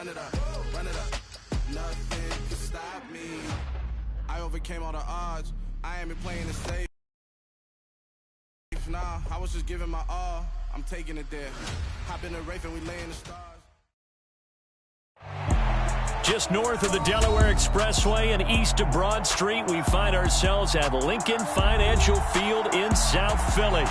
Run it up, nothing can stop me. I overcame all the odds. I ain't been playing it safe. Nah, I was just giving my all. I'm taking it there. Hop in the Wraith and we lay in the stars. Just north of the Delaware Expressway and east of Broad Street, we find ourselves at Lincoln Financial Field in South Philly.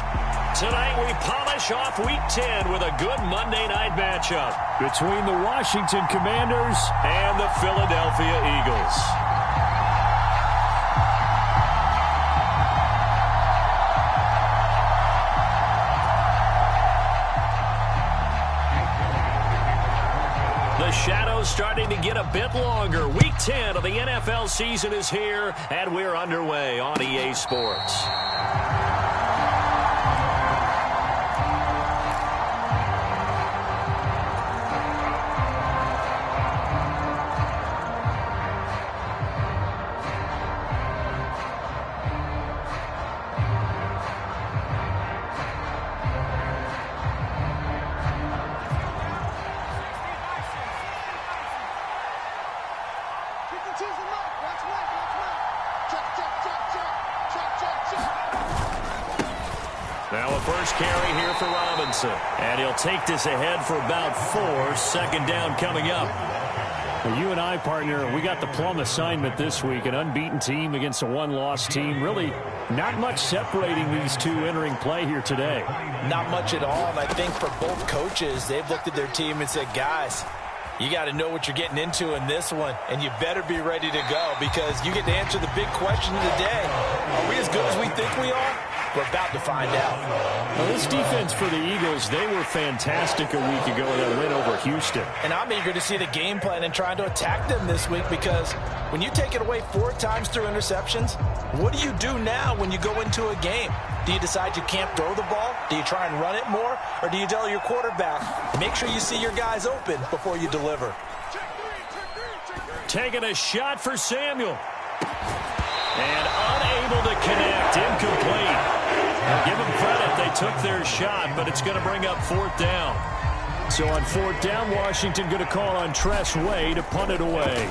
Tonight we polish off Week 10 with a good Monday night matchup between the Washington Commanders and the Philadelphia Eagles. The shadow's starting to get a bit longer. Week 10 of the NFL season is here, and we're underway on EA Sports. Now a first carry here for Robinson. And he'll take this ahead for about 4. Second down coming up. Well, you and I, partner, we got the plum assignment this week. An unbeaten team against a one-loss team. Really not much separating these two entering play here today. Not much at all. And I think for both coaches, they've looked at their team and said, guys, you got to know what you're getting into in this one, and you better be ready to go because you get to answer the big question of the day. Are we as good as we think we are? We're about to find out. Well, this defense for the Eagles, they were fantastic a week ago in that win over Houston. And I'm eager to see the game plan and trying to attack them this week because when you take it away 4 times through interceptions, what do you do now when you go into a game? Do you decide you can't throw the ball? Do you try and run it more? Or do you tell your quarterback, make sure you see your guys open before you deliver? Taking a shot for Samuel. And unable to connect. Incomplete. Now give them credit. They took their shot, but it's going to bring up 4th down. So on 4th down, Washington going to call on Tress Way to punt it away.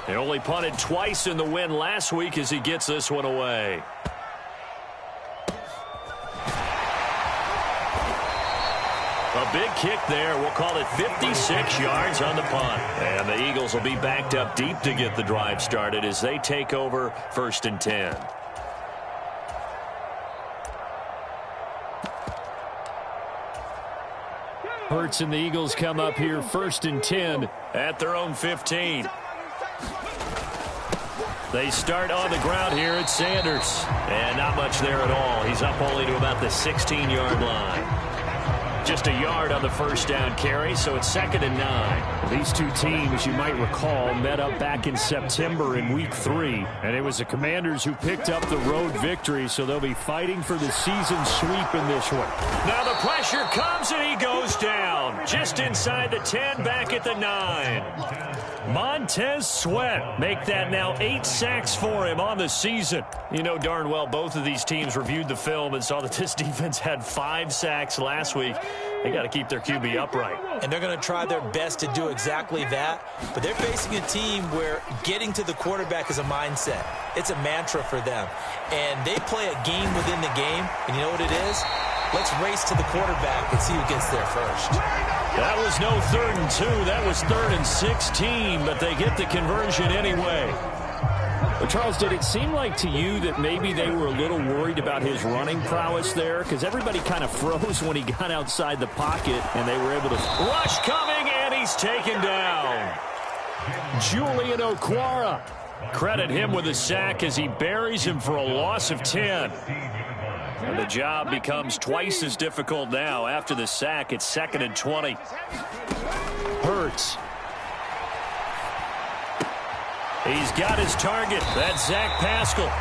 They only punted twice in the win last week as he gets this one away. A big kick there. We'll call it 56 yards on the punt. And the Eagles will be backed up deep to get the drive started as they take over 1st and 10. Hurts and the Eagles come up here 1st and 10 at their own 15. They start on the ground here at Sanders. And not much there at all. He's up only to about the 16-yard line. Just a yard on the first down carry, so it's 2nd and 9. These two teams, you might recall, met up back in September in Week 3, and it was the Commanders who picked up the road victory, so they'll be fighting for the season sweep in this one. Now the pressure comes, and he goes down. Just inside the 10, back at the 9. Montez Sweat make that now 8 sacks for him on the season. You know darn well both of these teams reviewed the film and saw that this defense had 5 sacks last week. They got to keep their QB upright. And they're going to try their best to do exactly that. But they're facing a team where getting to the quarterback is a mindset. It's a mantra for them. And they play a game within the game. And you know what it is? Let's race to the quarterback and see who gets there first. That was no 3rd and 2. That was 3rd and 16. But they get the conversion anyway. Well, Charles, did it seem like to you that maybe they were a little worried about his running prowess there? Because everybody kind of froze when he got outside the pocket, and they were able to... Rush coming, and he's taken down. Julian Okwara. Credit him with a sack as he buries him for a loss of 10. And the job becomes twice as difficult now. After the sack, it's 2nd and 20. Hurts. He's got his target. That's Zach Pascal.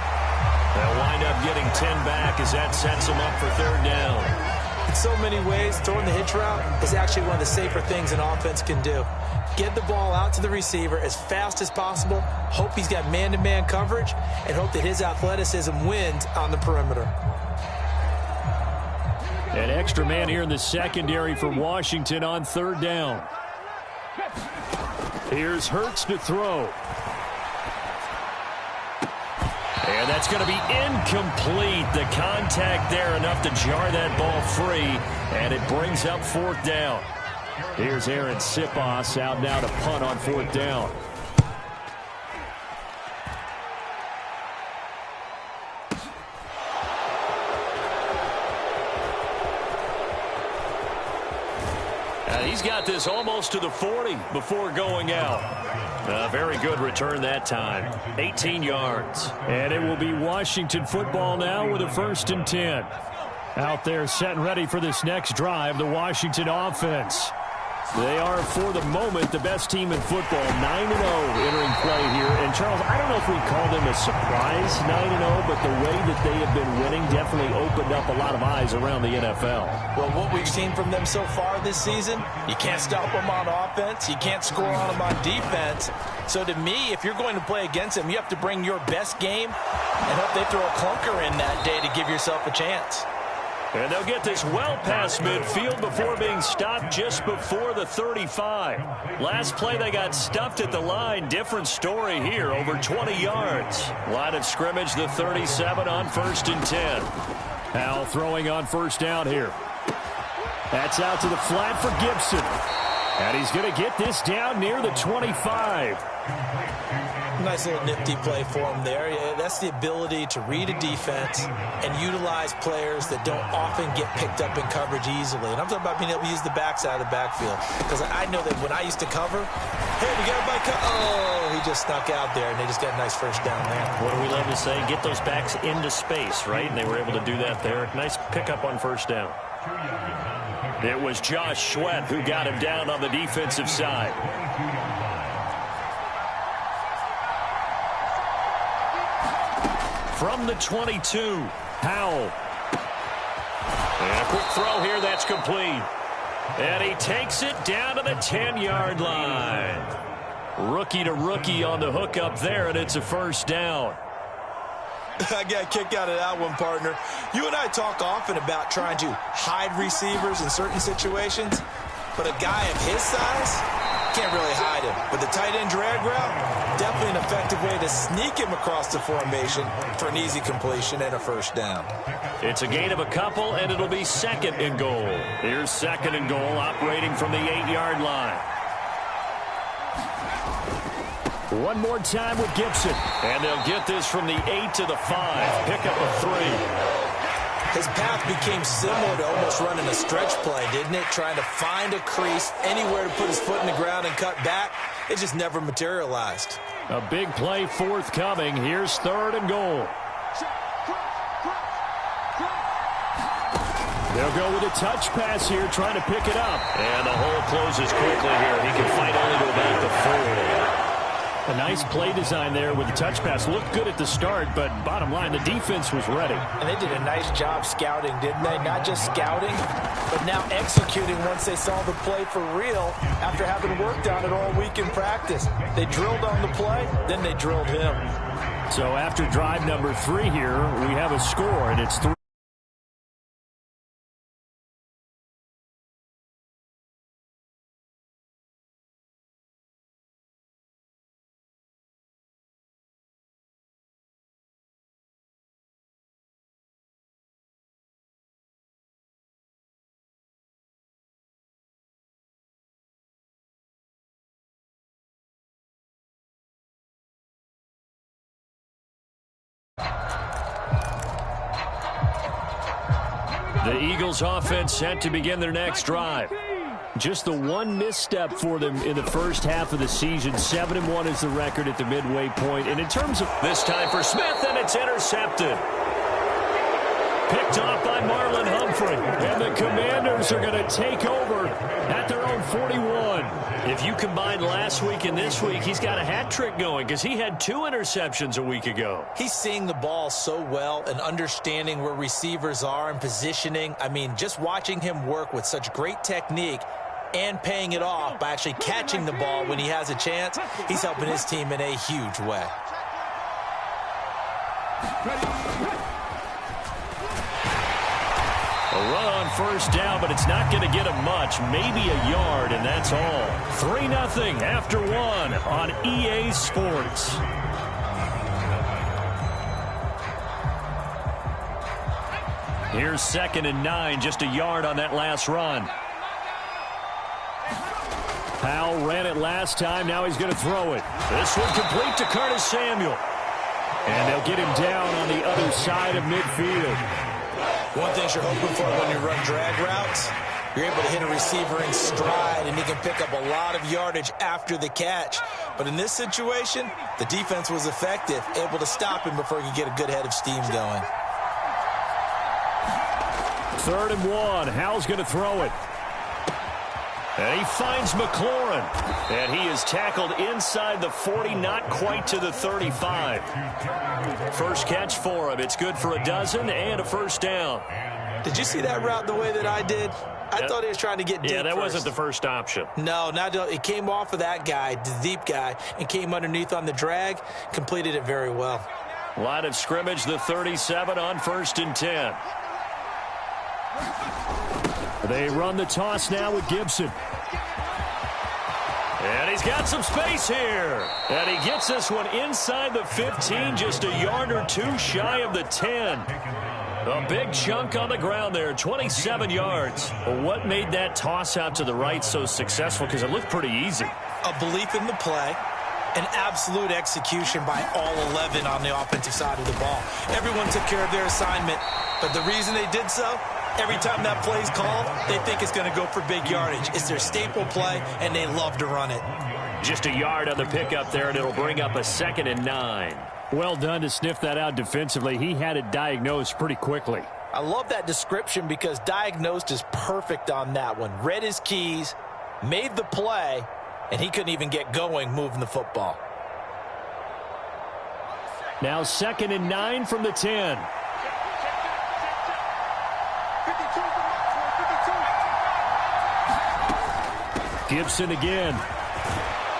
They'll wind up getting 10 back as that sets him up for 3rd down. In so many ways, throwing the hitch route is actually one of the safer things an offense can do. Get the ball out to the receiver as fast as possible, hope he's got man-to-man coverage, and hope that his athleticism wins on the perimeter. An extra man here in the secondary for Washington on 3rd down. Here's Hurts to throw. And that's going to be incomplete. The contact there enough to jar that ball free, and it brings up 4th down. Here's Aaron Sipos out now to punt on 4th down. He's got this almost to the 40 before going out. A very good return that time. 18 yards. And it will be Washington football now with a 1st and 10. Out there set and ready for this next drive, the Washington offense. They are, for the moment, the best team in football, 9-0 entering play here. And, Charles, I don't know if we call them a surprise 9-0, but the way that they have been winning definitely opened up a lot of eyes around the NFL. Well, what we've seen from them so far this season, you can't stop them on offense. You can't score on them on defense. So, to me, if you're going to play against them, you have to bring your best game and hope they throw a clunker in that day to give yourself a chance. And they'll get this well past midfield before being stopped just before the 35. Last play, they got stuffed at the line. Different story here, over 20 yards. Line of scrimmage, the 37 on 1st and 10. Howell throwing on 1st down here. That's out to the flat for Gibson. And he's going to get this down near the 25. Nice little nifty play for him there. Yeah, that's the ability to read a defense and utilize players that don't often get picked up in coverage easily. And I'm talking about being able to use the backside of the backfield. Because I know that when I used to cover, hey, we got everybody oh, he just snuck out there, and they just got a nice 1st down there. What do we love to say? Get those backs into space, right? And they were able to do that there. Nice pickup on 1st down. It was Josh Sweat who got him down on the defensive side. From the 22, Howell. And a quick throw here, that's complete. And he takes it down to the 10-yard line. Rookie to rookie on the hook up there, and it's a 1st down. I got a kick out of that one, partner. You and I talk often about trying to hide receivers in certain situations, but a guy of his size can't really hide him. But the tight end drag route, definitely an effective way to sneak him across the formation for an easy completion and a 1st down. It's a gain of a couple, and it'll be 2nd and goal. Here's 2nd and goal, operating from the 8-yard line. One more time with Gibson. And they'll get this from the 8 to the 5. Pick up a 3. His path became similar to almost running a stretch play, didn't it? Trying to find a crease, anywhere to put his foot in the ground and cut back. It just never materialized. A big play forthcoming. Here's 3rd and goal. They'll go with a touch pass here, trying to pick it up. And the hole closes quickly here. He can fight only to about the 4. A nice play design there with the touch pass. Looked good at the start, but bottom line, the defense was ready. And they did a nice job scouting, didn't they? Not just scouting, but now executing once they saw the play for real after having worked on it all week in practice. They drilled on the play, then they drilled him. So after drive number 3 here, we have a score, and it's 3. The Eagles offense set to begin their next drive. Just the one misstep for them in the first half of the season. 7-1 is the record at the midway point. And in terms of this time for Smith, and it's intercepted. Picked off by Marlon Humphrey. And the Commanders are going to take over at their own 41. If you combine last week and this week, he's got a hat trick going because he had 2 interceptions a week ago. He's seeing the ball so well and understanding where receivers are and positioning. I mean, just watching him work with such great technique and paying it off by actually catching the ball when he has a chance, he's helping his team in a huge way. run on first down, but it's not going to get him much. Maybe a yard, and that's all. 3-0 after one on EA Sports. Here's 2nd and 9, just a yard on that last run. Powell ran it last time. Now he's going to throw it. This one complete to Curtis Samuel. And they'll get him down on the other side of midfield. One thing you're hoping for when you run drag routes, you're able to hit a receiver in stride, and he can pick up a lot of yardage after the catch. But in this situation, the defense was effective, able to stop him before he could get a good head of steam going. 3rd and 1. Howell's going to throw it. And he finds McLaurin. And he is tackled inside the 40, not quite to the 35. First catch for him. It's good for a dozen and a first down. Did you see that route the way that I did? I thought he was trying to get deep. Yeah, that first. wasn't the first option. No, it came off of that guy, the deep guy, and came underneath on the drag, completed it very well. Line of scrimmage, the 37 on 1st and 10. They run the toss now with Gibson. And he's got some space here. And he gets this one inside the 15, just a yard or two shy of the 10. A big chunk on the ground there, 27 yards. Well, what made that toss out to the right so successful? Because it looked pretty easy. A belief in the play, an absolute execution by all 11 on the offensive side of the ball. Everyone took care of their assignment, but the reason they did so, every time that play's called, they think it's going to go for big yardage. It's their staple play, and they love to run it. Just a yard on the pickup there, and it'll bring up a 2nd and 9. Well done to sniff that out defensively. He had it diagnosed pretty quickly. I love that description because diagnosed is perfect on that one. Read his keys, made the play, and he couldn't even get going moving the football. Now 2nd and 9 from the 10. Gibson again.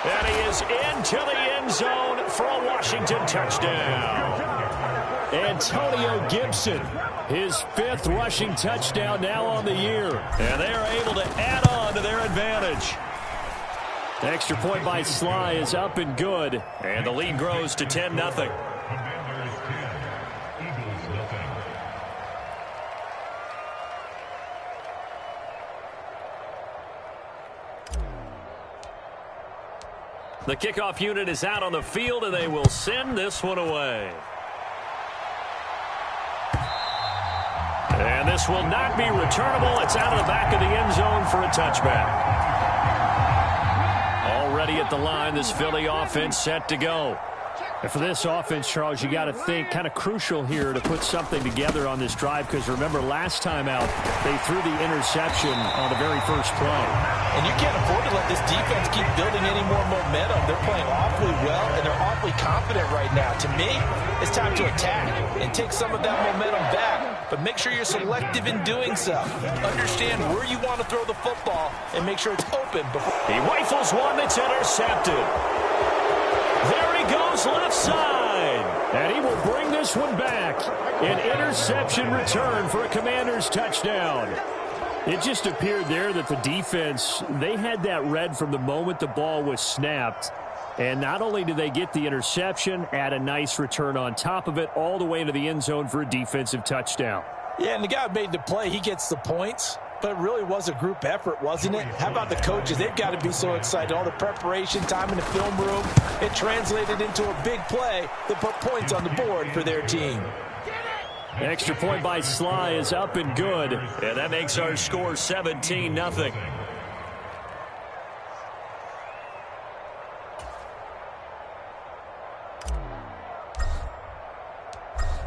And he is into the end zone for a Washington touchdown. Antonio Gibson, his 5th rushing touchdown now on the year. And they're able to add on to their advantage. The extra point by Sly is up and good. And the lead grows to 10-0. The kickoff unit is out on the field, and they will send this one away. And this will not be returnable. It's out of the back of the end zone for a touchback. Already at the line, this Philly offense set to go. And for this offense, Charles, you got to think kind of crucial here to put something together on this drive, because remember last time out they threw the interception on the very first play. And you can't afford to let this defense keep building any more momentum. They're playing awfully well, and they're awfully confident right now. To me, it's time to attack and take some of that momentum back, but make sure you're selective in doing so. Understand where you want to throw the football and make sure it's open. He rifles one that's intercepted. There he goes left side. And he will bring this one back. An interception return for a Commanders touchdown. It just appeared there that the defense, they had that read from the moment the ball was snapped. And not only did they get the interception, add a nice return on top of it, all the way into the end zone for a defensive touchdown. Yeah, and the guy who made the play, he gets the points. But it really was a group effort, wasn't it? How about the coaches? They've got to be so excited. All the preparation time in the film room, it translated into a big play that put points on the board for their team. Extra point by Sly is up and good. And that makes our score 17-0.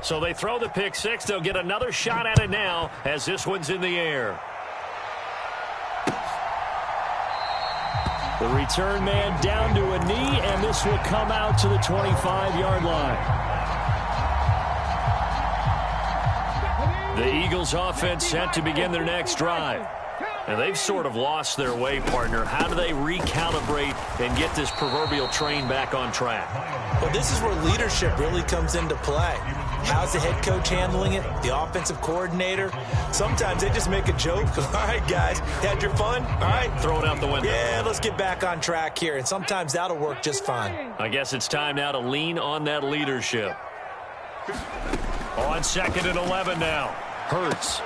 So they throw the pick six. They'll get another shot at it now as this one's in the air. The return man down to a knee, and this will come out to the 25-yard line. The Eagles offense set to begin their next drive. And they've sort of lost their way, partner. How do they recalibrate and get this proverbial train back on track? Well, this is where leadership really comes into play. How's the head coach handling it? The offensive coordinator? Sometimes they just make a joke. All right, guys, had your fun? All right. Throw it out the window. Yeah, let's get back on track here, and sometimes that'll work just fine. I guess it's time now to lean on that leadership. On 2nd and 11 now. Hurts.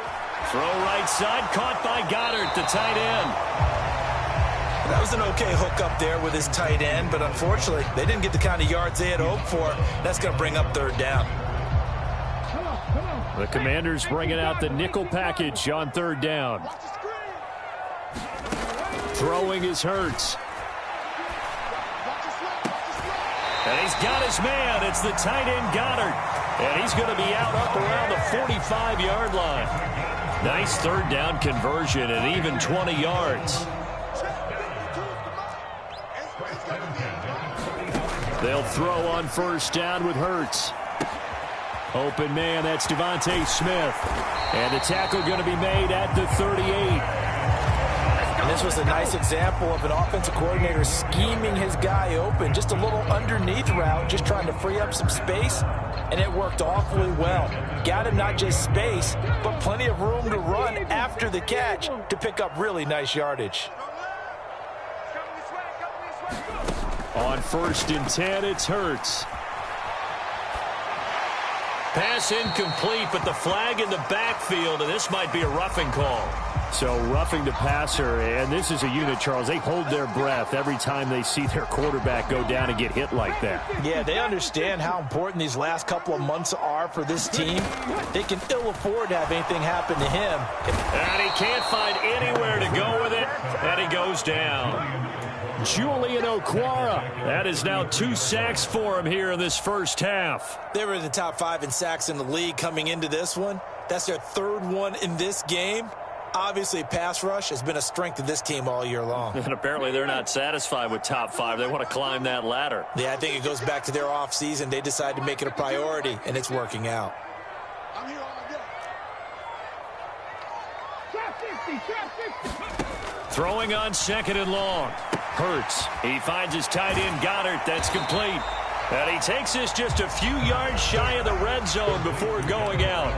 Throw right side, caught by Goddard, the tight end. That was an okay hook up there with his tight end, but unfortunately, they didn't get the kind of yards they had hoped for. That's going to bring up 3rd down. The Commanders bringing out the nickel package on 3rd down. Throwing is Hurts. And he's got his man. It's the tight end Goddard. And he's going to be out up around the 45-yard line. Nice 3rd down conversion and even 20 yards. They'll throw on 1st down with Hurts. Open man, that's Devontae Smith. And the tackle going to be made at the 38. And this was a nice example of an offensive coordinator scheming his guy open. Just a little underneath route, just trying to free up some space. And it worked awfully well. Got him not just space, but plenty of room to run after the catch to pick up really nice yardage. On 1st and 10, it's Hurts. Pass incomplete, but the flag in the backfield, and this might be a roughing call. So roughing the passer, and this is a unit, Charles. They hold their breath every time they see their quarterback go down and get hit like that. Yeah, they understand how important these last couple of months are for this team. They can ill afford to have anything happen to him. And he can't find anywhere to go with it, and he goes down. Julian Okwara. That is now 2 sacks for him here in this first half. They were in the top 5 in sacks in the league coming into this one. That's their 3rd one in this game. Obviously, pass rush has been a strength of this team all year long. And apparently they're not satisfied with top 5. They want to climb that ladder. Yeah, I think it goes back to their offseason. They decided to make it a priority, and it's working out. Throwing on 2nd and long. Hurts. He finds his tight end Goddard. That's complete. And he takes this just a few yards shy of the red zone before going out.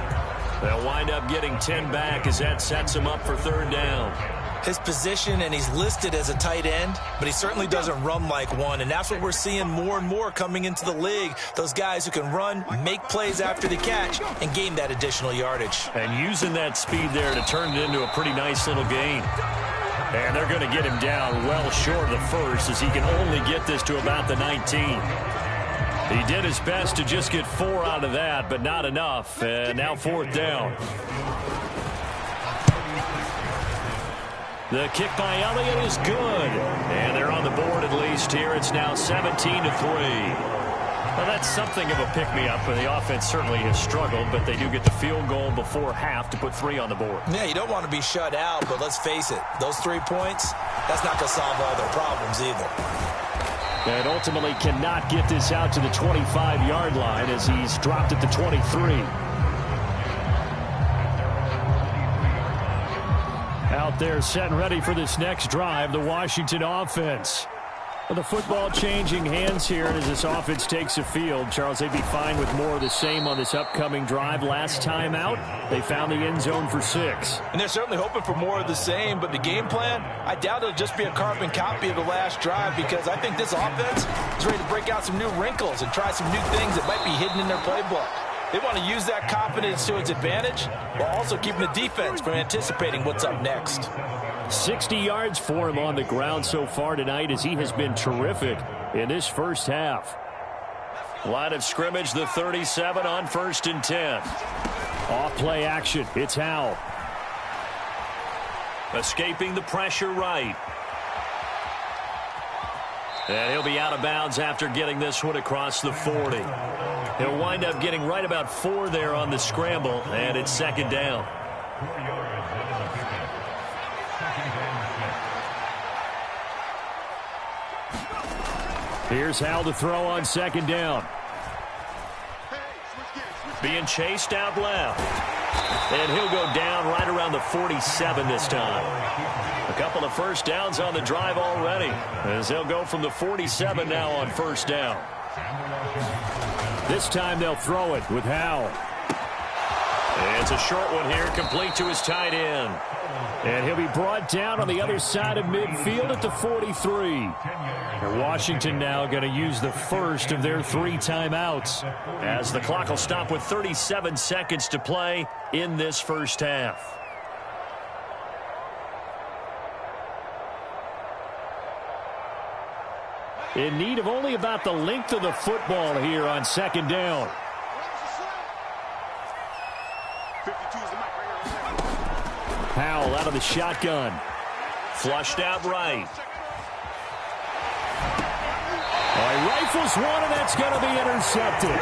They'll wind up getting 10 back as that sets him up for 3rd down. His position, and he's listed as a tight end, but he certainly doesn't run like one, and that's what we're seeing more and more coming into the league. Those guys who can run, make plays after the catch, and gain that additional yardage. And using that speed there to turn it into a pretty nice little gain. And they're going to get him down well short of the 1st as he can only get this to about the 19. He did his best to just get 4 out of that, but not enough. And now 4th down. The kick by Elliott is good. And they're on the board at least here. It's now 17-3. Well, that's something of a pick-me-up, and the offense certainly has struggled, but they do get the field goal before half to put 3 on the board. Yeah, you don't want to be shut out, but let's face it, those 3 points, that's not going to solve all their problems either. And ultimately cannot get this out to the 25-yard line as he's dropped at the 23. Out there set and ready for this next drive, the Washington offense. Well, the football changing hands here as this offense takes the field. Charles, they'd be fine with more of the same on this upcoming drive. Last time out, they found the end zone for 6. And they're certainly hoping for more of the same, but the game plan, I doubt it'll just be a carbon copy of the last drive because I think this offense is ready to break out some new wrinkles and try some new things that might be hidden in their playbook. They want to use that confidence to its advantage while also keeping the defense from anticipating what's up next. 60 yards for him on the ground so far tonight as he has been terrific in this first half. Line of scrimmage, the 37 on 1st and 10. Off play action. It's Howell. Escaping the pressure right. And he'll be out of bounds after getting this one across the 40. He'll wind up getting right about 4 there on the scramble, and it's 2nd down. Here's Howell to throw on 2nd down. Being chased out left. And he'll go down right around the 47 this time. A couple of first downs on the drive already, as they'll go from the 47 now on 1st down. This time they'll throw it with Howell. It's a short one here, complete to his tight end. And he'll be brought down on the other side of midfield at the 43. And Washington now going to use the first of their 3 timeouts, as the clock will stop with 37 seconds to play in this first half. In need of only about the length of the football here on second down. Howell out of the shotgun. Flushed out right. He rifles one, and that's going to be intercepted.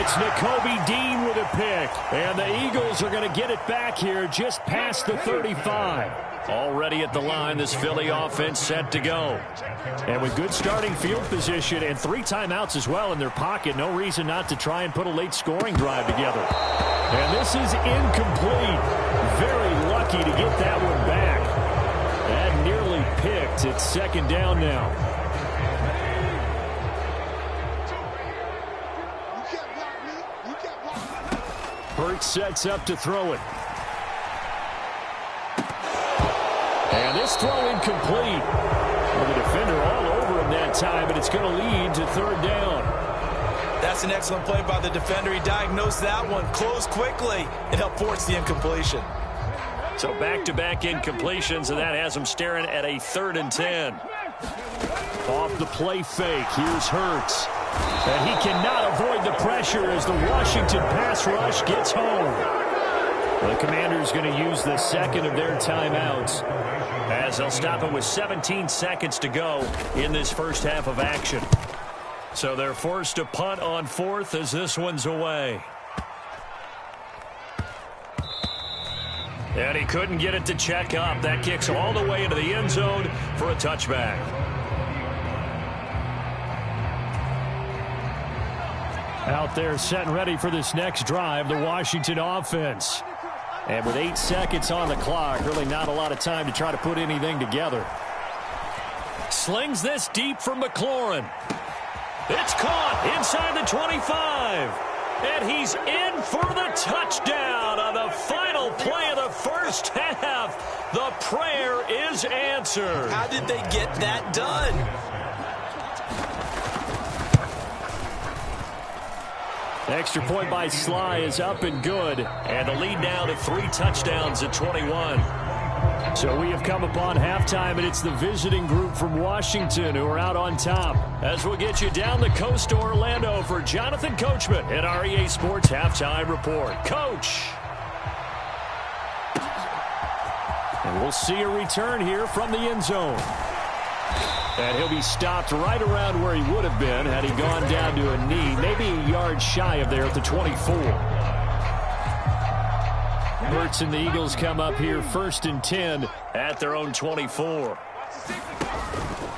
It's Nakobe Dean with a pick, and the Eagles are going to get it back here just past the 35. Already at the line, this Philly offense set to go. And with good starting field position and 3 timeouts as well in their pocket, no reason not to try and put a late scoring drive together. And this is incomplete. Very lucky to get that one back. That nearly picked. It's second down now. Hurts sets up to throw it. And this throw incomplete. Well, the defender all over him that time, but it's going to lead to third down. That's an excellent play by the defender. He diagnosed that one, closed quickly, and helped force the incompletion. So back-to-back incompletions, and that has him staring at a 3rd and 10. Off the play fake, here's Hurts. And he cannot avoid the pressure as the Washington pass rush gets home. The Commanders going to use the second of their timeouts, as they'll stop it with 17 seconds to go in this first half of action. So they're forced to punt on 4th as this one's away. And he couldn't get it to check up. That kicks all the way into the end zone for a touchback. Out there set and ready for this next drive, the Washington offense. And with 8 seconds on the clock, really not a lot of time to try to put anything together. Slings this deep from McLaurin. It's caught inside the 25. And he's in for the touchdown on the final play of the first half. The prayer is answered. How did they get that done? Extra point by Sly is up and good. And the lead now to 3 touchdowns at 21. So we have come upon halftime, and it's the visiting group from Washington who are out on top. As we'll get you down the coast to Orlando for Jonathan Coachman at our EA Sports Halftime Report. Coach! And we'll see a return here from the end zone. And he'll be stopped right around where he would have been had he gone down to a knee, maybe a yard shy of there at the 24. Hurts and the Eagles come up here 1st and 10 at their own 24.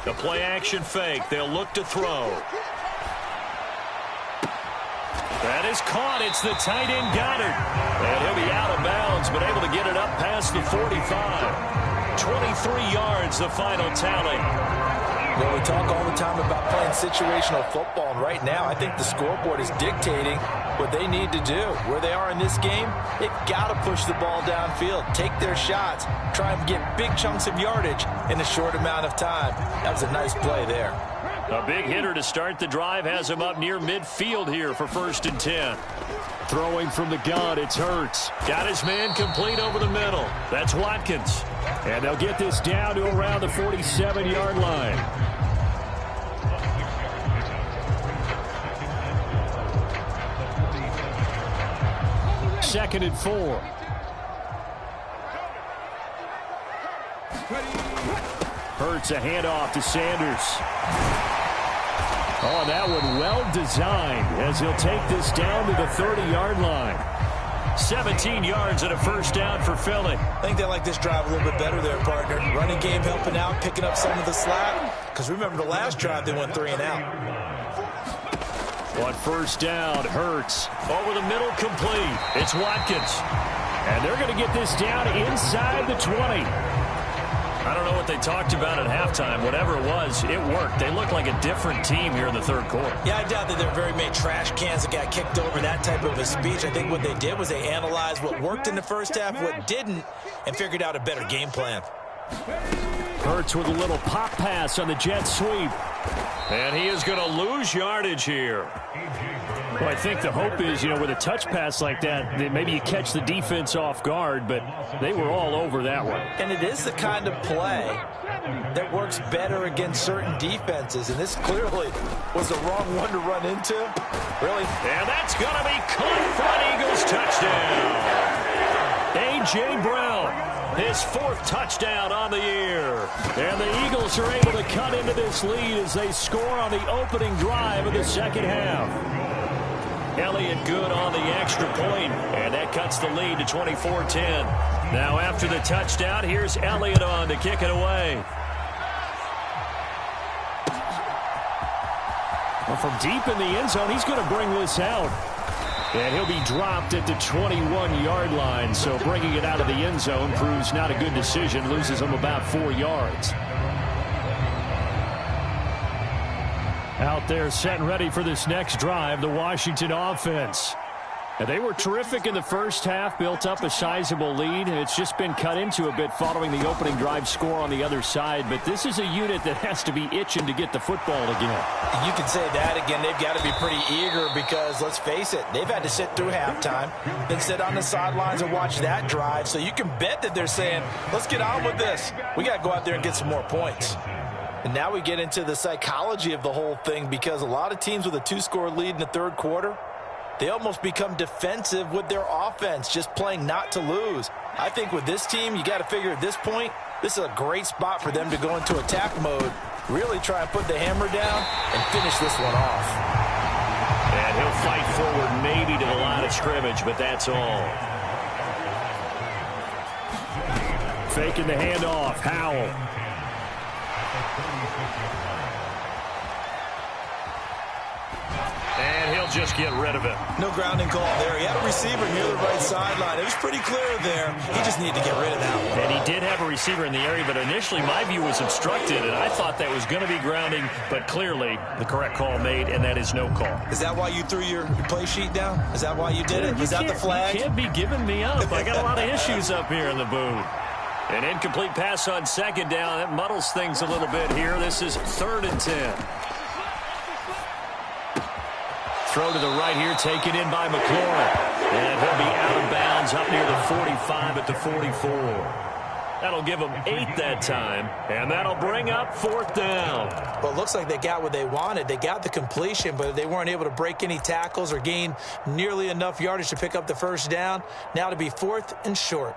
The play action fake. They'll look to throw. That is caught. It's the tight end Goddard. And he'll be out of bounds, but able to get it up past the 45. 23 yards, the final tally. Well, we talk all the time about playing situational football, and right now I think the scoreboard is dictating what they need to do. Where they are in this game, they've got to push the ball downfield, take their shots, try and get big chunks of yardage in a short amount of time. That was a nice play there. A big hitter to start the drive has him up near midfield here for 1st and 10. Throwing from the gun, it's Hurts. Got his man complete over the middle. That's Watkins. And they'll get this down to around the 47-yard line. Second and 4. Hurts a handoff to Sanders. Oh, that one well designed as he'll take this down to the 30-yard line. 17 yards and a first down for Philly. I think they like this drive a little bit better there, partner. Running game helping out, picking up some of the slack. Because remember the last drive, they went 3 and out. On first down, Hurts. Over the middle, complete. It's Watkins. And they're going to get this down inside the 20. I don't know what they talked about at halftime. Whatever it was, it worked. They looked like a different team here in the third quarter. Yeah, I doubt that there were very many trash cans that got kicked over, that type of a speech. I think what they did was they analyzed what worked in the first half, what didn't, and figured out a better game plan. Hurts with a little pop pass on the jet sweep. And he is going to lose yardage here. Well, I think the hope is, with a touch pass like that maybe you catch the defense off guard, but they were all over that one. And it is the kind of play that works better against certain defenses, and this clearly was the wrong one to run into. Really? And that's going to be caught for an Eagles touchdown. A.J. Brown, his fourth touchdown on the year. And the Eagles are able to cut into this lead as they score on the opening drive of the second half. Elliott good on the extra point, and that cuts the lead to 24-10. Now after the touchdown, here's Elliott on to kick it away. Well, from deep in the end zone, he's going to bring this out. And he'll be dropped at the 21-yard line, so bringing it out of the end zone proves not a good decision, loses him about 4 yards. Out there set and ready for this next drive, the Washington offense. And they were terrific in the first half, built up a sizable lead. It's just been cut into a bit following the opening drive score on the other side. But this is a unit that has to be itching to get the football again. You can say that again. They've got to be pretty eager because, let's face it, they've had to sit through halftime, then sit on the sidelines and watch that drive. So you can bet that they're saying, let's get on with this. We got to go out there and get some more points. And now we get into the psychology of the whole thing, because a lot of teams with a 2-score lead in the third quarter, they almost become defensive with their offense, just playing not to lose. I think with this team, you got to figure at this point, this is a great spot for them to go into attack mode, really try and put the hammer down and finish this one off. And he'll fight forward maybe to the line of scrimmage, but that's all. Faking the handoff, Howell. And he'll just get rid of it. No grounding call there. He had a receiver near the right sideline. It was pretty clear there. He just needed to get rid of that one. And he did have a receiver in the area, but initially my view was obstructed, and I thought that was going to be grounding, but clearly the correct call made, and that is no call. Is that why you threw your play sheet down? Is that why you did it? Was that the flag? You can't be giving me up. I got a lot of issues up here in the booth. An incomplete pass on second down. That muddles things a little bit here. This is 3rd and 10. Throw to the right here, taken in by McLaurin. And he'll be out of bounds up near the 45 at the 44. That'll give them 8 that time, and that'll bring up 4th down. Well, it looks like they got what they wanted. They got the completion, but they weren't able to break any tackles or gain nearly enough yardage to pick up the first down. Now to be 4th and short.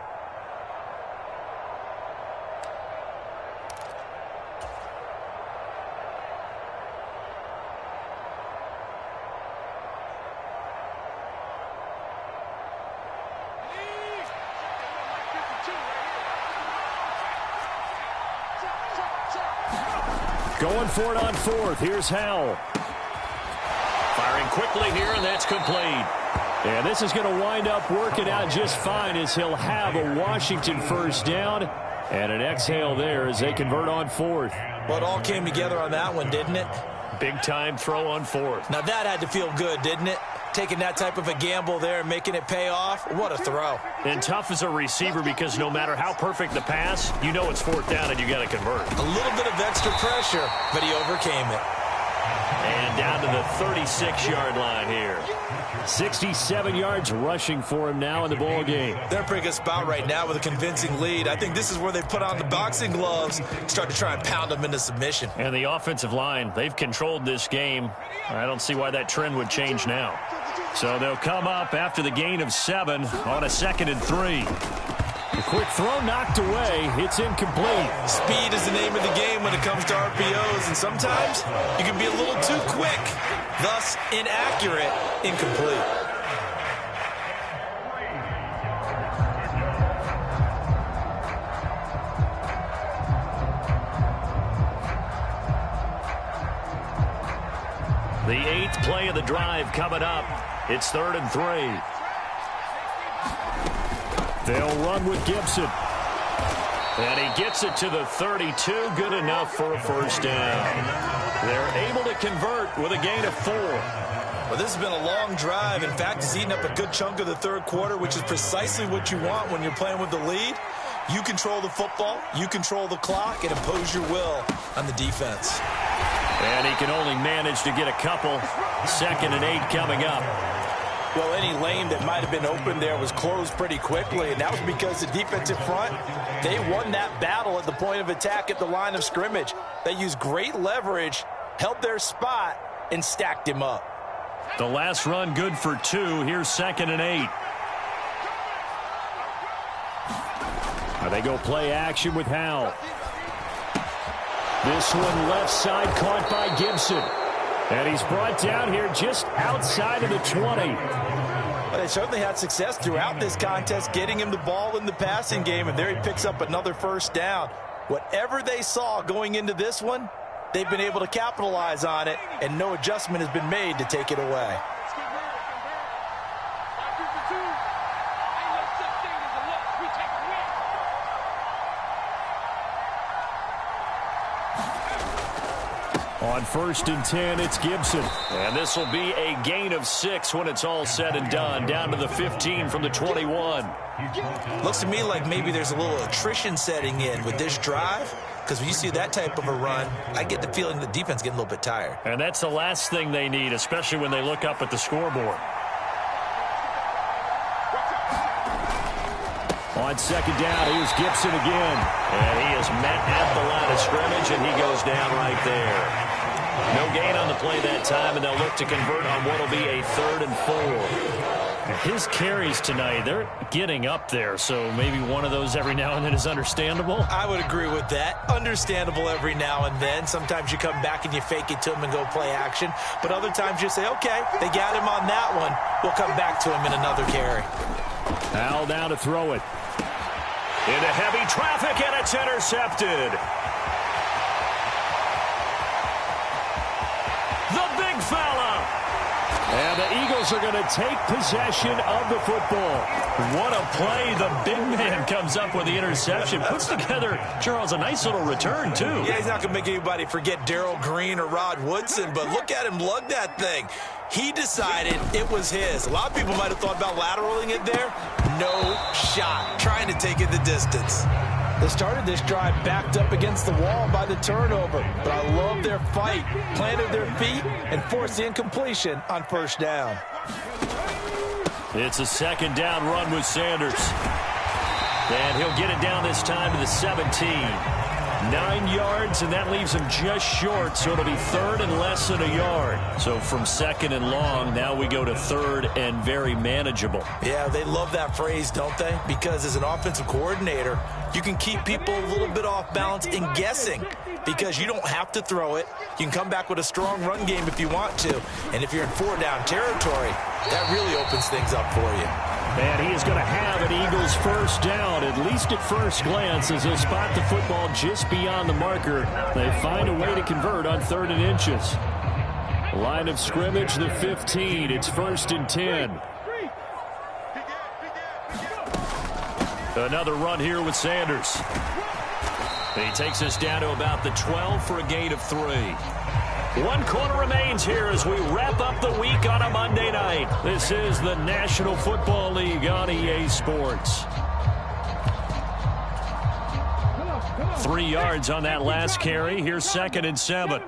Going for it on 4th. Here's Howell. Firing quickly here, and that's complete. And this is going to wind up working out just fine as he'll have a Washington first down. And an exhale there as they convert on 4th. Well, it all came together on that one, didn't it? Big time throw on 4th. Now that had to feel good, didn't it? Taking that type of a gamble there and making it pay off. What a throw. And tough as a receiver because no matter how perfect the pass, you know it's 4th down and you got to convert. A little bit of extra pressure, but he overcame it. And down to the 36-yard line here. 67 yards rushing for him now in the ball game. They're in a pretty good spot right now with a convincing lead. I think this is where they put on the boxing gloves, start to try and pound them into submission. And the offensive line, they've controlled this game. I don't see why that trend would change now. So they'll come up after the gain of 7 on a 2nd and 3. A quick throw knocked away. It's incomplete. Speed is the name of the game when it comes to RPOs, and sometimes you can be a little too quick, thus inaccurate, incomplete. The 8th play of the drive coming up. It's 3rd and 3. They'll run with Gibson. And he gets it to the 32. Good enough for a first down. They're able to convert with a gain of 4. Well, this has been a long drive. In fact, it's eaten up a good chunk of the third quarter, which is precisely what you want when you're playing with the lead. You control the football, you control the clock, and impose your will on the defense. And he can only manage to get a couple. 2nd and 8 coming up. Well, any lane that might have been open there was closed pretty quickly, and that was because the defensive front, they won that battle at the point of attack at the line of scrimmage. They used great leverage, held their spot, and stacked him up. The last run good for 2. Here's 2nd and 8. Now they go play action with Howell. This one left side caught by Gibson. And he's brought down here just outside of the 20. Well, they certainly had success throughout this contest getting him the ball in the passing game, and there he picks up another first down. Whatever they saw going into this one, they've been able to capitalize on it, and no adjustment has been made to take it away. On 1st and 10, it's Gibson. And this will be a gain of 6 when it's all said and done. Down to the 15 from the 21. Looks to me like maybe there's a little attrition setting in with this drive, because when you see that type of a run, I get the feeling the defense getting a little bit tired. And that's the last thing they need, especially when they look up at the scoreboard. On 2nd down, here's Gibson again. And he is met at the line of scrimmage, and he goes down right there. No gain on the play that time, and they'll look to convert on what will be a 3rd and 4. His carries tonight, they're getting up there, so maybe one of those every now and then is understandable. I would agree with that. Understandable every now and then. Sometimes you come back and you fake it to him and go play action. But other times you say, okay, they got him on that one. We'll come back to him in another carry. Howell down to throw it. Into heavy traffic, and it's intercepted. The big fella. And the Eagles are going to take possession of the football. What a play. The big man comes up with the interception. Puts together, Charles, a nice little return, too. Yeah, he's not going to make anybody forget Darrell Green or Rod Woodson, but look at him lug that thing. He decided it was his. A lot of people might have thought about lateraling it there. No shot. Trying to take it the distance. They started this drive backed up against the wall by the turnover, but I love their fight. Planted their feet and forced the incompletion on 1st down. It's a 2nd down run with Sanders. And he'll get it down this time to the 17. 9 yards, and that leaves him just short, so it'll be 3rd and less than a yard. So from 2nd and long, now we go to 3rd and very manageable. Yeah, they love that phrase, don't they? Because as an offensive coordinator, you can keep people a little bit off balance and guessing because you don't have to throw it. You can come back with a strong run game if you want to. And if you're in 4-down territory, that really opens things up for you. And he is going to have an Eagles first down, at least at first glance, as he'll spot the football just beyond the marker. They find a way to convert on 3rd and inches. Line of scrimmage, the 15. It's 1st and 10. Another run here with Sanders. He takes us down to about the 12 for a gain of 3. 1 quarter remains here as we wrap up the week on a Monday night. This is the National Football League on EA Sports. 3 yards on that last carry. Here's 2nd and 7.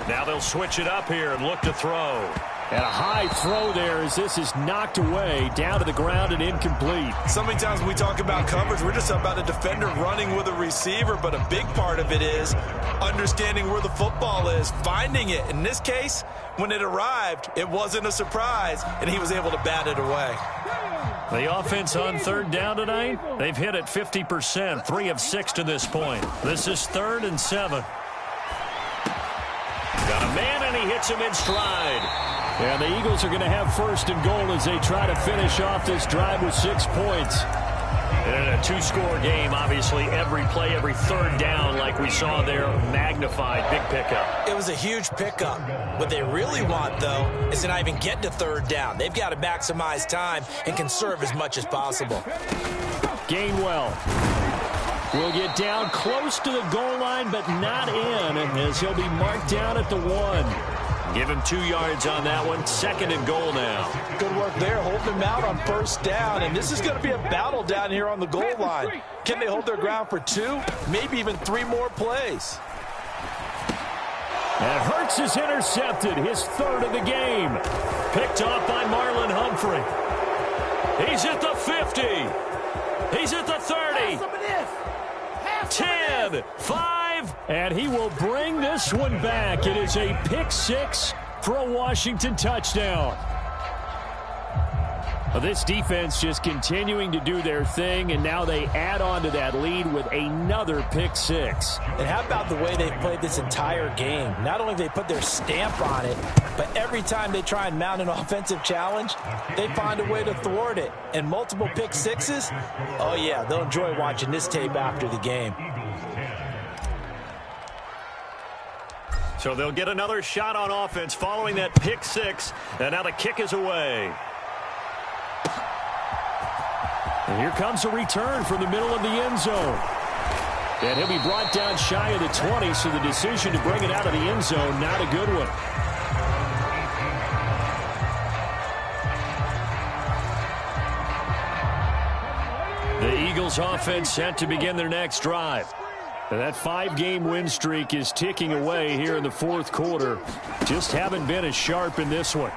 Now they'll switch it up here and look to throw. And a high throw there as this is knocked away, down to the ground and incomplete. So many times when we talk about coverage, we're just about a defender running with a receiver, but a big part of it is understanding where the football is, finding it. In this case, when it arrived, it wasn't a surprise, and he was able to bat it away. The offense on 3rd down tonight, they've hit it 50%, 3 of 6 to this point. This is 3rd and 7. Got a man, and he hits him in stride. And the Eagles are going to have 1st and goal as they try to finish off this drive with 6 points. In a two-score game, obviously, every play, every third down, like we saw there, magnified. Big pickup. It was a huge pickup. What they really want, though, is to not even get to third down. They've got to maximize time and conserve as much as possible. Gainwell will get down close to the goal line, but not in, as he'll be marked down at the 1. Give him 2 yards on that one. 2nd and goal now. Good work there, holding him out on first down. And this is going to be a battle down here on the goal line. Can they hold their ground for 2, maybe even 3 more plays? And Hurts is intercepted, his 3rd of the game. Picked off by Marlon Humphrey. He's at the 50. He's at the 30. 10, 5, and he will bring this one back. It is a pick 6 for a Washington touchdown. Well, this defense just continuing to do their thing, and now they add on to that lead with another pick 6. And how about the way they've played this entire game? Not only have they put their stamp on it, but every time they try and mount an offensive challenge, they find a way to thwart it. And multiple pick 6s, oh yeah, they'll enjoy watching this tape after the game. So they'll get another shot on offense following that pick 6, and now the kick is away. And here comes a return from the middle of the end zone. And he'll be brought down shy of the 20, so the decision to bring it out of the end zone, not a good one. The Eagles offense set to begin their next drive. And that 5-game win streak is ticking away here in the 4th quarter. Just haven't been as sharp in this one.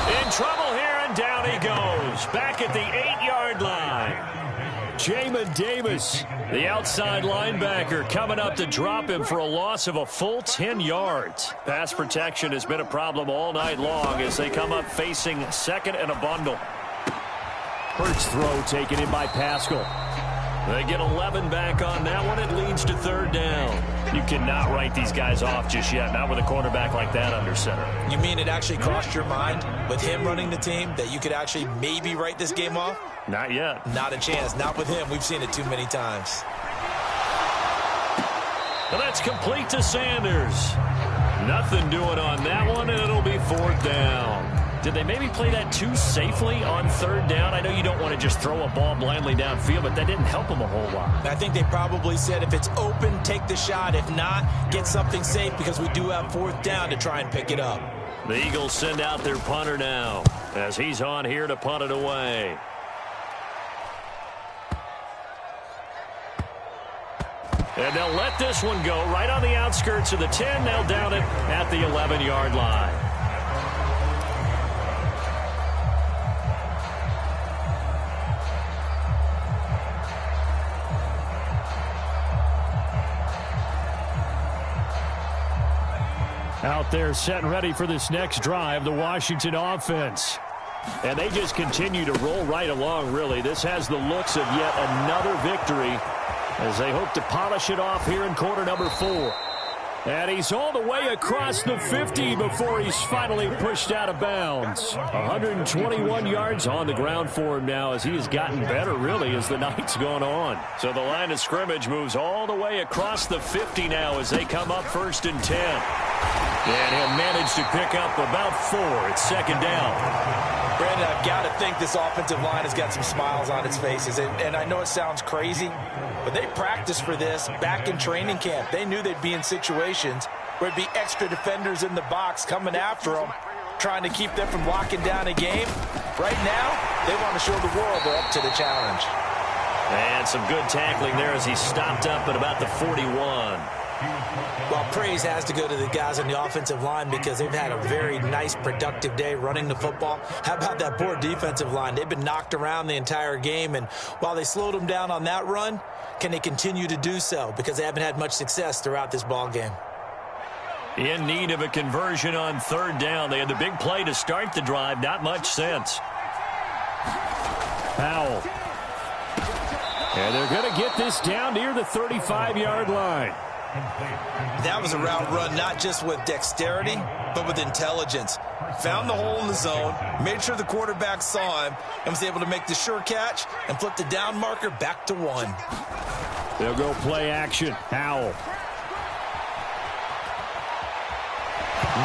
In trouble here, and down he goes. Back at the 8-yard line. Jamin Davis, the outside linebacker, coming up to drop him for a loss of a full 10 yards. Pass protection has been a problem all night long as they come up facing 2nd and a bundle. Hurts throw taken in by Pascal. They get 11 back on that one. It leads to 3rd down. You cannot write these guys off just yet, not with a quarterback like that under center. You mean it actually crossed your mind with him running the team that you could actually maybe write this game off? Not yet. Not a chance. Not with him. We've seen it too many times. Well, that's complete to Sanders. Nothing doing on that one, and it'll be 4th down. Did they maybe play that too safely on 3rd down? I know you don't want to just throw a ball blindly downfield, but that didn't help them a whole lot. I think they probably said if it's open, take the shot. If not, get something safe because we do have 4th down to try and pick it up. The Eagles send out their punter now as he's on here to punt it away. And they'll let this one go right on the outskirts of the 10. They'll down it at the 11-yard line. Out there set and ready for this next drive, the Washington offense. And they just continue to roll right along, really. This has the looks of yet another victory as they hope to polish it off here in quarter number 4. And he's all the way across the 50 before he's finally pushed out of bounds. 121 yards on the ground for him now as he has gotten better, really, as the night's gone on. So the line of scrimmage moves all the way across the 50 now as they come up 1st and 10. And he'll manage to pick up about 4. It's 2nd down. Brandon, I've got to think this offensive line has got some smiles on its faces. And I know it sounds crazy, but they practiced for this back in training camp. They knew they'd be in situations where it'd be extra defenders in the box coming after them, trying to keep them from locking down a game. Right now, they want to show the world they're up to the challenge. And some good tackling there as he stopped up at about the 41. Well, praise has to go to the guys on the offensive line because they've had a very nice, productive day running the football. How about that poor defensive line? They've been knocked around the entire game, and while they slowed them down on that run, can they continue to do so? Because they haven't had much success throughout this ball game. In need of a conversion on 3rd down. They had the big play to start the drive. Not much sense. Powell. And they're going to get this down near the 35-yard line. That was a route run not just with dexterity, but with intelligence. Found the hole in the zone, made sure the quarterback saw him, and was able to make the sure catch and flip the down marker back to 1. They'll go play action. Howell.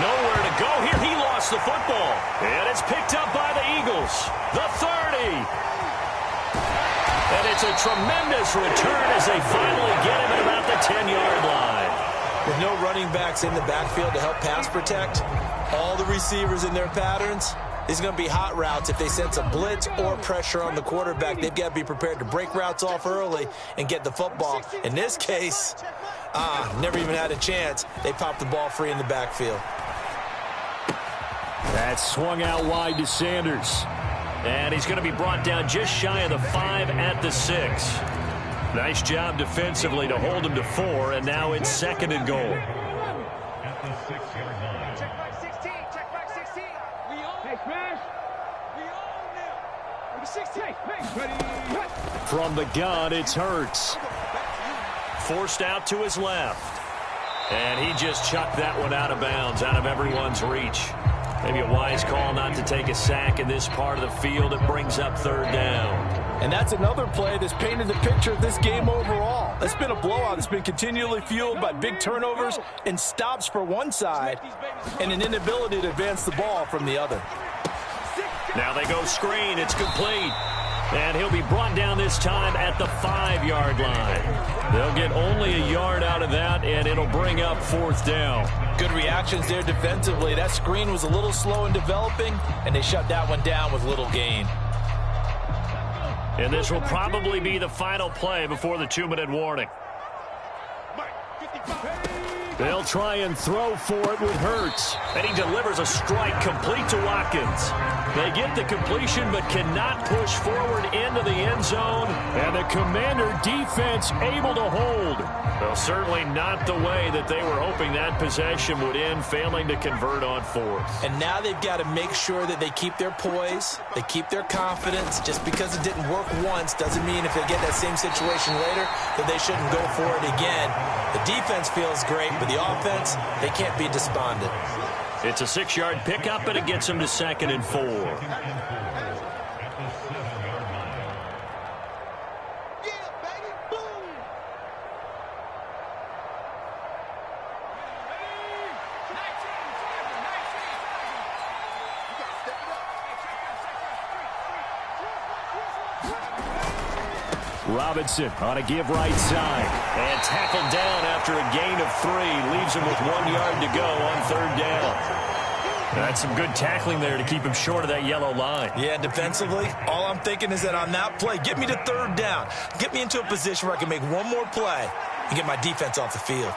Nowhere to go here. He lost the football. And it's picked up by the Eagles. The 30. And it's a tremendous return as they finally get him at about the 10-yard line. With no running backs in the backfield to help pass protect, all the receivers in their patterns, these are going to be hot routes. If they sense a blitz or pressure on the quarterback, they've got to be prepared to break routes off early and get the football. In this case, never even had a chance. They popped the ball free in the backfield. That swung out wide to Sanders. And he's going to be brought down just shy of the 5 at the 6. Nice job defensively to hold him to 4, and now it's 2nd and goal. At the 6-yard line. Check back 16. Check back 16. We own. Hey, Smash. We own them. Number 16. Hey, From the gun, it's Hurts. Forced out to his left. And he just chucked that one out of bounds, out of everyone's reach. Maybe a wise call not to take a sack in this part of the field. It brings up 3rd down. And that's another play that's painted the picture of this game overall. It's been a blowout. It's been continually fueled by big turnovers and stops for one side and an inability to advance the ball from the other. Now they go screen. It's complete. And he'll be brought down this time at the 5-yard line. They'll get only a yard out of that, and it'll bring up 4th down. Good reactions there defensively. That screen was a little slow in developing, and they shut that one down with little gain. And this will probably be the final play before the 2-minute warning. They'll try and throw for it with Hurts. And he delivers a strike complete to Watkins. They get the completion but cannot push forward into the end zone. And the Commander defense able to hold. Well, certainly not the way that they were hoping that possession would end, failing to convert on 4th. And now they've got to make sure that they keep their poise, they keep their confidence. Just because it didn't work once doesn't mean if they get that same situation later that they shouldn't go for it again. The defense feels great, but the offense, they can't be despondent. It's a 6-yard pickup, and it gets them to 2nd and 4. Robinson on a give right side. And tackled down after a gain of 3. Leaves him with 1 yard to go on 3rd down. That's some good tackling there to keep him short of that yellow line. Yeah, defensively, all I'm thinking is that on that play, get me to 3rd down. Get me into a position where I can make one more play and get my defense off the field.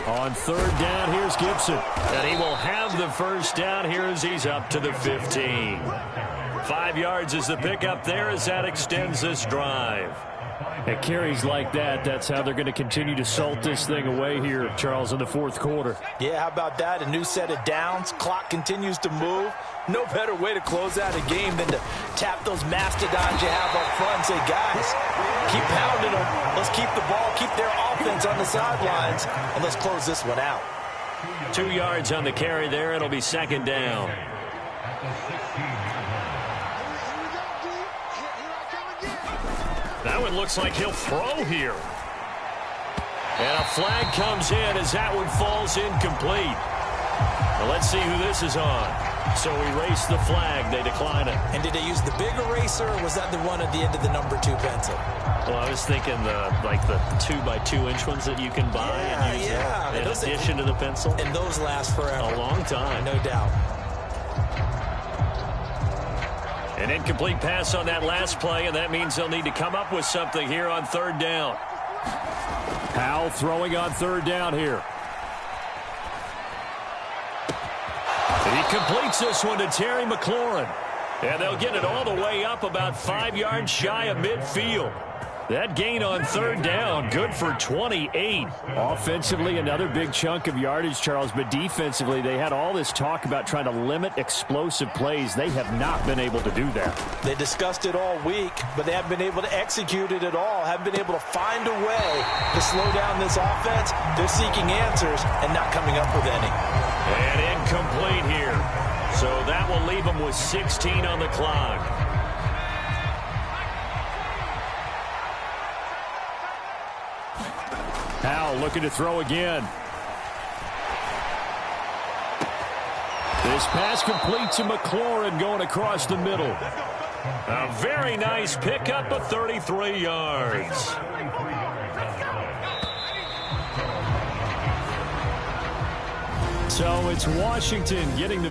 On 3rd down, here's Gibson. And he will have the 1st down here as he's up to the 15. 5 yards is the pickup there as that extends this drive. At carries like that, that's how they're going to continue to salt this thing away here, Charles, in the 4th quarter. Yeah, how about that? A new set of downs. Clock continues to move. No better way to close out a game than to tap those mastodons you have up front and say, guys, keep pounding them. Let's keep the ball, keep their offense on the sidelines, and let's close this one out. 2 yards on the carry there. It'll be 2nd down. That one looks like he'll throw here. And a flag comes in as that one falls incomplete. Well, let's see who this is on. So erase the flag. They decline it. And did they use the big eraser, or was that the one at the end of the number 2 pencil? Well, I was thinking the 2x2-inch ones that you can buy and use in addition to the pencil. And those last forever. A long time. No doubt. An incomplete pass on that last play, and that means they'll need to come up with something here on 3rd down. Howell throwing on 3rd down here. And he completes this one to Terry McLaurin. And they'll get it all the way up about 5 yards shy of midfield. That gain on third down, good for 28. Offensively, another big chunk of yardage, Charles, but defensively, they had all this talk about trying to limit explosive plays. They have not been able to do that. They discussed it all week, but they haven't been able to execute it at all, haven't been able to find a way to slow down this offense. They're seeking answers and not coming up with any. And incomplete here. So that will leave them with 16 on the clock. Powell looking to throw again. This pass complete to McLaurin going across the middle. A very nice pickup of 33 yards. So it's Washington getting the